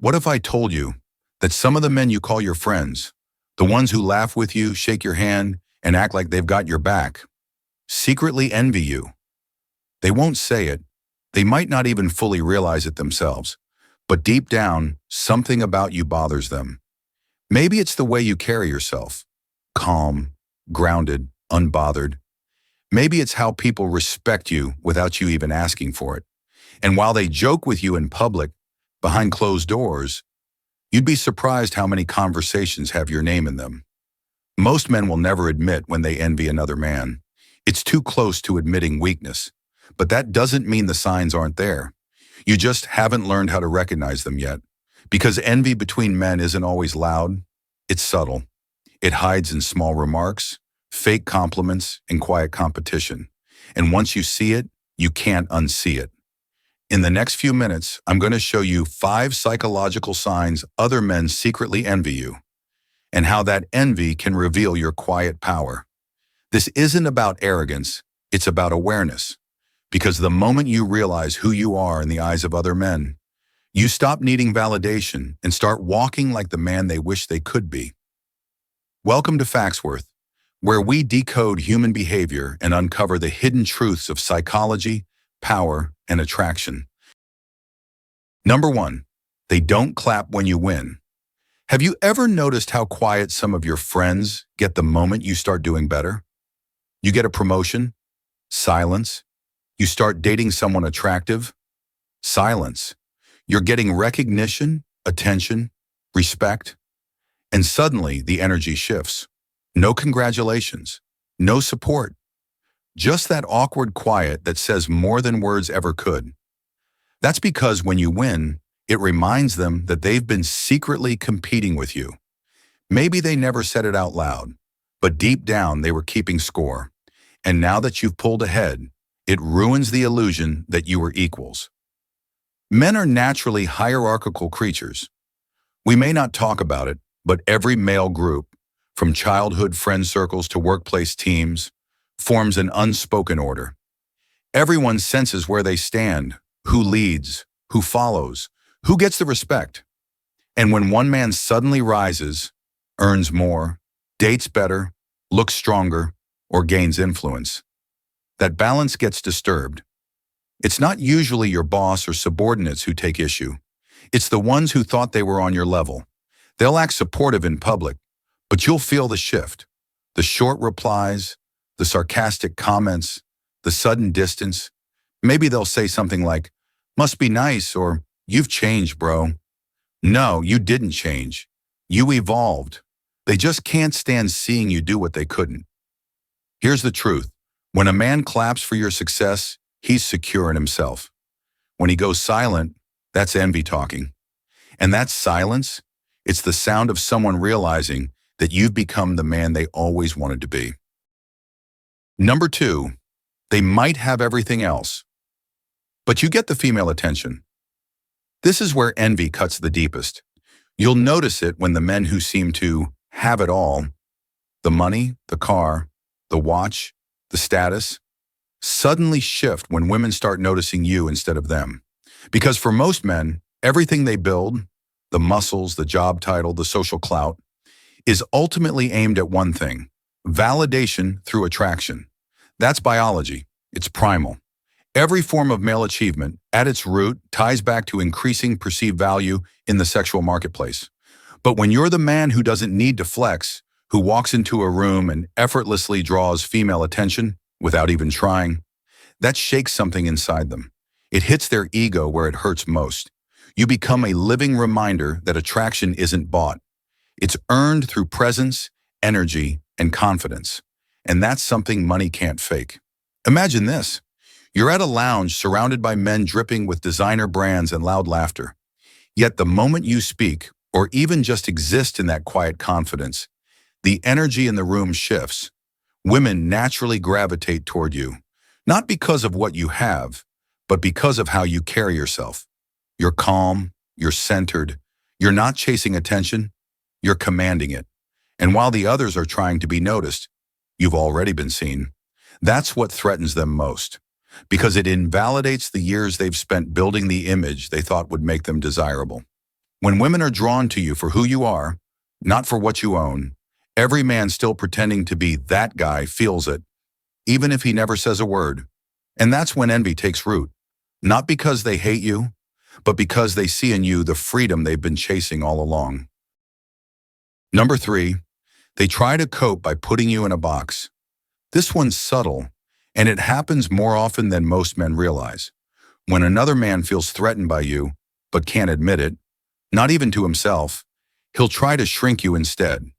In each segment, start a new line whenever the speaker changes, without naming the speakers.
What if I told you that some of the men you call your friends, the ones who laugh with you, shake your hand, and act like they've got your back, secretly envy you? They won't say it. They might not even fully realize it themselves. But deep down, something about you bothers them. Maybe it's the way you carry yourself. Calm, grounded, unbothered. Maybe it's how people respect you without you even asking for it. And while they joke with you in public, behind closed doors, you'd be surprised how many conversations have your name in them. Most men will never admit when they envy another man. It's too close to admitting weakness. But that doesn't mean the signs aren't there. You just haven't learned how to recognize them yet. Because envy between men isn't always loud. It's subtle. It hides in small remarks, fake compliments, and quiet competition. And once you see it, you can't unsee it. In the next few minutes, I'm going to show you 5 psychological signs other men secretly envy you, and how that envy can reveal your quiet power. This isn't about arrogance, it's about awareness. Because the moment you realize who you are in the eyes of other men, you stop needing validation and start walking like the man they wish they could be. Welcome to Faxworth, where we decode human behavior and uncover the hidden truths of psychology, power, and attraction. Number 1, they don't clap when you win. Have you ever noticed how quiet some of your friends get the moment you start doing better? You get a promotion? Silence. You start dating someone attractive? Silence. You're getting recognition, attention, respect, and suddenly the energy shifts. No congratulations, no support. Just that awkward quiet that says more than words ever could. That's because when you win, it reminds them that they've been secretly competing with you. Maybe they never said it out loud, but deep down they were keeping score. And now that you've pulled ahead, it ruins the illusion that you were equals. Men are naturally hierarchical creatures. We may not talk about it, but every male group, from childhood friend circles to workplace teams, forms an unspoken order. Everyone senses where they stand, who leads, who follows, who gets the respect. And when one man suddenly rises, earns more, dates better, looks stronger, or gains influence, that balance gets disturbed. It's not usually your boss or subordinates who take issue. It's the ones who thought they were on your level. They'll act supportive in public, but you'll feel the shift. The short replies, the sarcastic comments, the sudden distance. Maybe they'll say something like, "Must be nice," or "You've changed, bro." No, you didn't change. You evolved. They just can't stand seeing you do what they couldn't. Here's the truth. When a man claps for your success, he's secure in himself. When he goes silent, that's envy talking. And that silence, it's the sound of someone realizing that you've become the man they always wanted to be. Number 2, they might have everything else, but you get the female attention. This is where envy cuts the deepest. You'll notice it when the men who seem to have it all, the money, the car, the watch, the status, suddenly shift when women start noticing you instead of them. Because for most men, everything they build, the muscles, the job title, the social clout, is ultimately aimed at one thing: validation through attraction. That's biology. It's primal. Every form of male achievement, at its root, ties back to increasing perceived value in the sexual marketplace. But when you're the man who doesn't need to flex, who walks into a room and effortlessly draws female attention without even trying, that shakes something inside them. It hits their ego where it hurts most. You become a living reminder that attraction isn't bought. It's earned through presence, energy, and confidence. And that's something money can't fake. Imagine this. You're at a lounge surrounded by men dripping with designer brands and loud laughter. Yet the moment you speak, or even just exist in that quiet confidence, the energy in the room shifts. Women naturally gravitate toward you, not because of what you have, but because of how you carry yourself. You're calm, you're centered, you're not chasing attention, you're commanding it. And while the others are trying to be noticed, you've already been seen. That's what threatens them most, because it invalidates the years they've spent building the image they thought would make them desirable. When women are drawn to you for who you are, not for what you own, every man still pretending to be that guy feels it, even if he never says a word. And that's when envy takes root. Not because they hate you, but because they see in you the freedom they've been chasing all along. Number 3, they try to cope by putting you in a box. This one's subtle, and it happens more often than most men realize. When another man feels threatened by you, but can't admit it, not even to himself, he'll try to shrink you instead.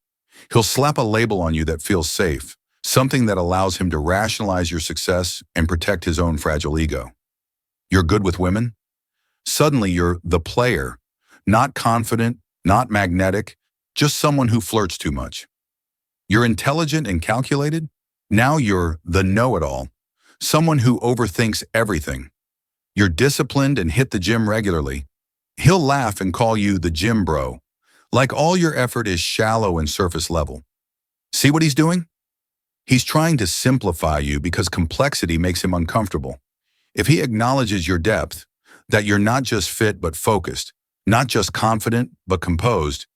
He'll slap a label on you that feels safe, something that allows him to rationalize your success and protect his own fragile ego. You're good with women? Suddenly you're the player, not confident, not magnetic, just someone who flirts too much. You're intelligent and calculated? Now you're the know-it-all, someone who overthinks everything. You're disciplined and hit the gym regularly. He'll laugh and call you the gym bro, like all your effort is shallow and surface level. See what he's doing? He's trying to simplify you because complexity makes him uncomfortable. If he acknowledges your depth, that you're not just fit but focused, not just confident but composed,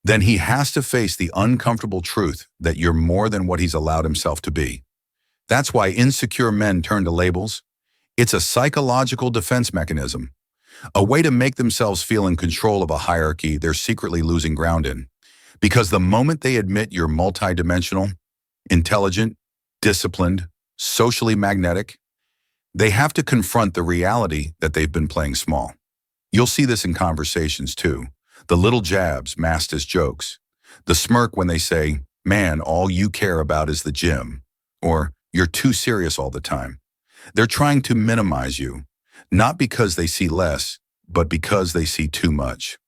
then he has to face the uncomfortable truth that you're more than what he's allowed himself to be. That's why insecure men turn to labels. It's a psychological defense mechanism, a way to make themselves feel in control of a hierarchy they're secretly losing ground in. Because the moment they admit you're multidimensional, intelligent, disciplined, socially magnetic, they have to confront the reality that they've been playing small. You'll see this in conversations too. The little jabs masked as jokes. The smirk when they say, "Man, all you care about is the gym," or "You're too serious all the time." They're trying to minimize you, not because they see less, but because they see too much.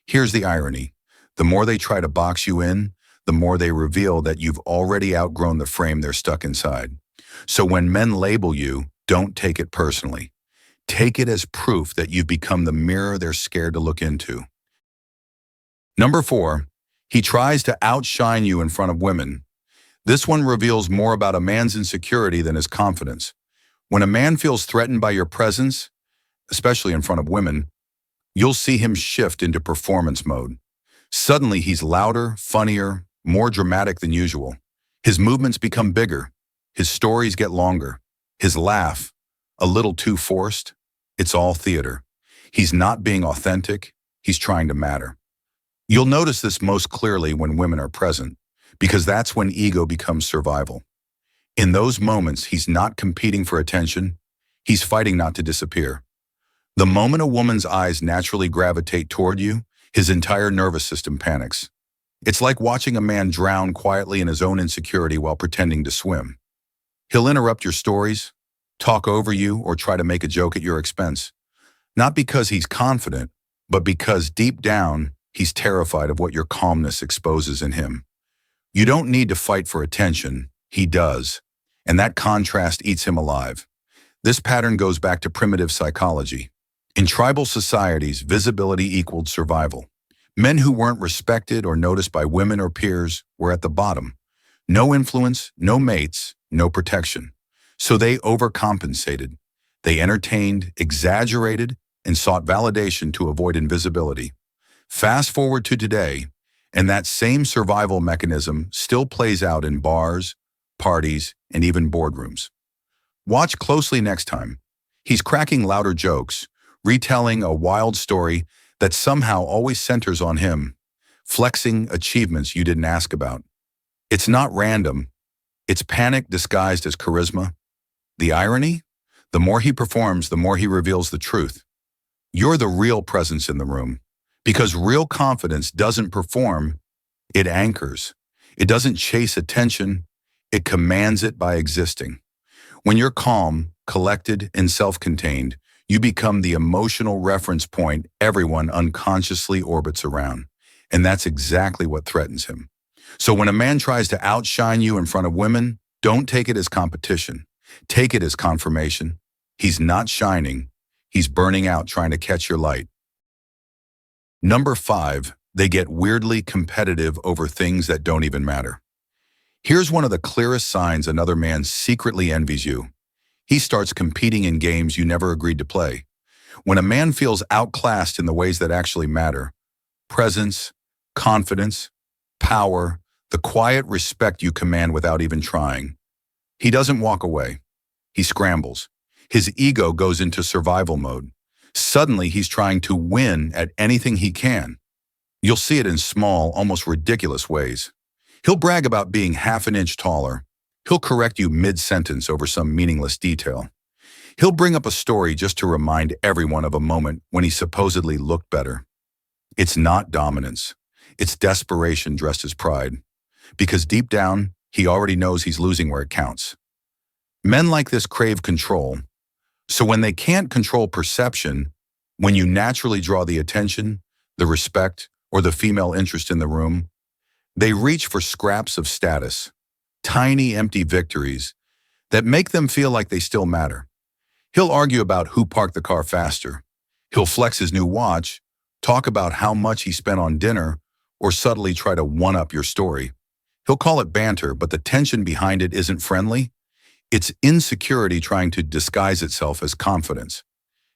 Here's the irony. The more they try to box you in, the more they reveal that you've already outgrown the frame they're stuck inside. So when men label you, don't take it personally. Take it as proof that you've become the mirror they're scared to look into. Number 4, he tries to outshine you in front of women. This one reveals more about a man's insecurity than his confidence. When a man feels threatened by your presence, especially in front of women, you'll see him shift into performance mode. Suddenly he's louder, funnier, more dramatic than usual. His movements become bigger. His stories get longer. His laugh, a little too forced. It's all theater. He's not being authentic. He's trying to matter. You'll notice this most clearly when women are present, because that's when ego becomes survival. In those moments, he's not competing for attention. He's fighting not to disappear. The moment a woman's eyes naturally gravitate toward you, his entire nervous system panics. It's like watching a man drown quietly in his own insecurity while pretending to swim. He'll interrupt your stories, talk over you, or try to make a joke at your expense. Not because he's confident, but because deep down, he's terrified of what your calmness exposes in him. You don't need to fight for attention. He does. And that contrast eats him alive. This pattern goes back to primitive psychology. In tribal societies, visibility equaled survival. Men who weren't respected or noticed by women or peers were at the bottom. No influence, no mates, no protection. So they overcompensated. They entertained, exaggerated, and sought validation to avoid invisibility. Fast forward to today, and that same survival mechanism still plays out in bars, parties, and even boardrooms. Watch closely next time. He's cracking louder jokes, retelling a wild story that somehow always centers on him, flexing achievements you didn't ask about. It's not random. It's panic disguised as charisma. The irony? The more he performs, the more he reveals the truth. You're the real presence in the room. Because real confidence doesn't perform, it anchors. It doesn't chase attention, it commands it by existing. When you're calm, collected, and self-contained, you become the emotional reference point everyone unconsciously orbits around. And that's exactly what threatens him. So when a man tries to outshine you in front of women, don't take it as competition. Take it as confirmation. He's not shining. He's burning out trying to catch your light. Number 5, they get weirdly competitive over things that don't even matter. Here's one of the clearest signs another man secretly envies you. He starts competing in games you never agreed to play. When a man feels outclassed in the ways that actually matter, presence, confidence, power, the quiet respect you command without even trying. He doesn't walk away. He scrambles. His ego goes into survival mode. Suddenly, he's trying to win at anything he can. You'll see it in small, almost ridiculous ways. He'll brag about being half an inch taller. He'll correct you mid-sentence over some meaningless detail. He'll bring up a story just to remind everyone of a moment when he supposedly looked better. It's not dominance. It's desperation dressed as pride. Because deep down, he already knows he's losing where it counts. Men like this crave control. So when they can't control perception, when you naturally draw the attention, the respect, or the female interest in the room, they reach for scraps of status, tiny empty victories that make them feel like they still matter. He'll argue about who parked the car faster. He'll flex his new watch, talk about how much he spent on dinner, or subtly try to one-up your story. He'll call it banter, but the tension behind it isn't friendly. It's insecurity trying to disguise itself as confidence.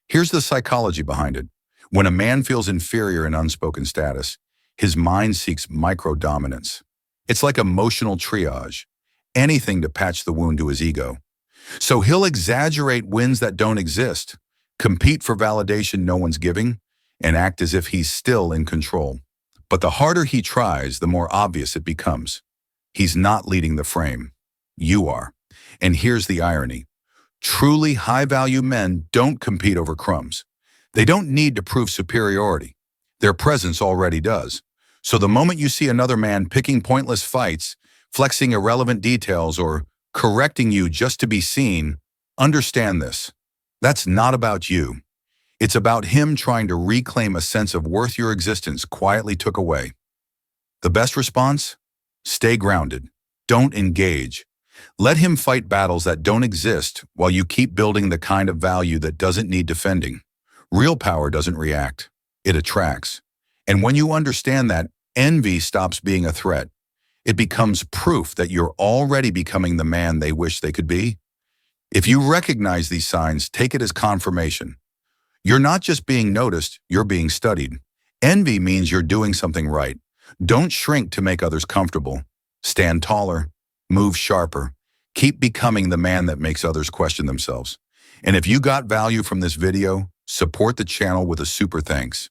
Here's the psychology behind it. When a man feels inferior in unspoken status, his mind seeks micro-dominance. It's like emotional triage, anything to patch the wound to his ego. So he'll exaggerate wins that don't exist, compete for validation no one's giving, and act as if he's still in control. But the harder he tries, the more obvious it becomes. He's not leading the frame. You are. And here's the irony. Truly high-value men don't compete over crumbs. They don't need to prove superiority. Their presence already does. So the moment you see another man picking pointless fights, flexing irrelevant details, or correcting you just to be seen, understand this. That's not about you. It's about him trying to reclaim a sense of worth your existence quietly took away. The best response? Stay grounded. Don't engage. Let him fight battles that don't exist while you keep building the kind of value that doesn't need defending. Real power doesn't react. It attracts. And when you understand that, envy stops being a threat. It becomes proof that you're already becoming the man they wish they could be. If you recognize these signs, take it as confirmation. You're not just being noticed, you're being studied. Envy means you're doing something right. Don't shrink to make others comfortable. Stand taller. Move sharper. Keep becoming the man that makes others question themselves. And if you got value from this video, support the channel with a super thanks.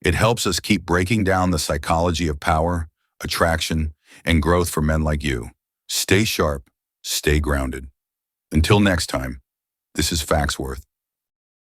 It helps us keep breaking down the psychology of power, attraction, and growth for men like you. Stay sharp, stay grounded. Until next time, this is Faxworth.